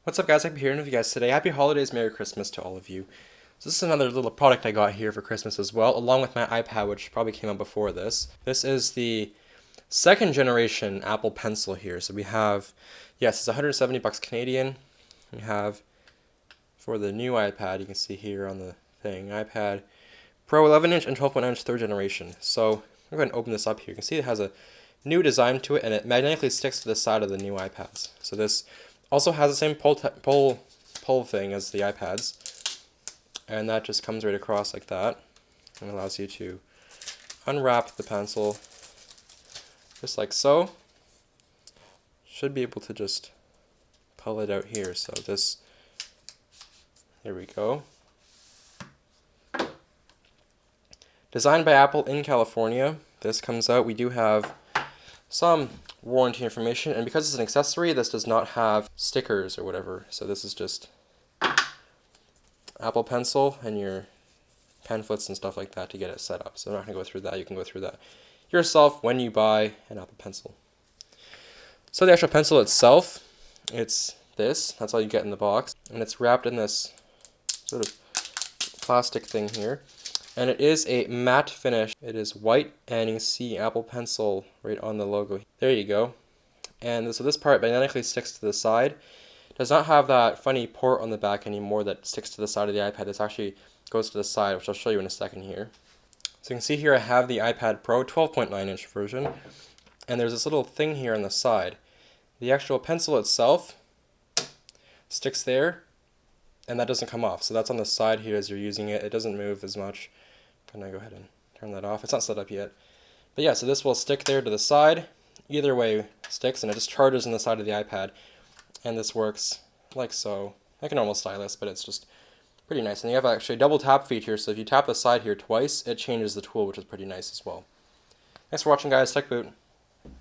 What's up guys, I'm here with you guys today. Happy holidays, Merry Christmas to all of you. So this is another little product I got here for Christmas as well, along with my iPad, which probably came out before this. This is the second generation Apple Pencil here. So we have, yes, it's 170 bucks Canadian. We have, for the new iPad, you can see here on the thing, iPad Pro 11-inch and 12.9-inch third generation. So I'm going to open this up here. You can see it has a new design to it, and it magnetically sticks to the side of the new iPads. So this also has the same pull thing as the iPads, and that just comes right across like that, and allows you to unwrap the pencil just like so. Should be able to just pull it out here. So this, here we go. Designed by Apple in California. This comes out. We do have some warranty information, and because it's an accessory, this does not have stickers or whatever. So this is just Apple Pencil and your pamphlets and stuff like that to get it set up. So I'm not going to go through that. You can go through that yourself when you buy an Apple Pencil. So the actual pencil itself, it's this. That's all you get in the box, and it's wrapped in this sort of plastic thing here. And it is a matte finish. It is white, and you can see Apple Pencil right on the logo. There you go. And so this part magnetically sticks to the side. It does not have that funny port on the back anymore that sticks to the side of the iPad. This actually goes to the side, which I'll show you in a second here. So you can see here I have the iPad Pro 12.9-inch version, and there's this little thing here on the side. The actual pencil itself sticks there, and that doesn't come off. So that's on the side here as you're using it. It doesn't move as much. I'm going to go ahead and turn that off. It's not set up yet. But yeah, so this will stick there to the side. Either way it sticks, and it just charges on the side of the iPad. And this works like so. Like a normal stylus, but it's just pretty nice. And you have actually a double tap feature, so if you tap the side here twice, it changes the tool, which is pretty nice as well. Thanks for watching, guys. Tech Boot.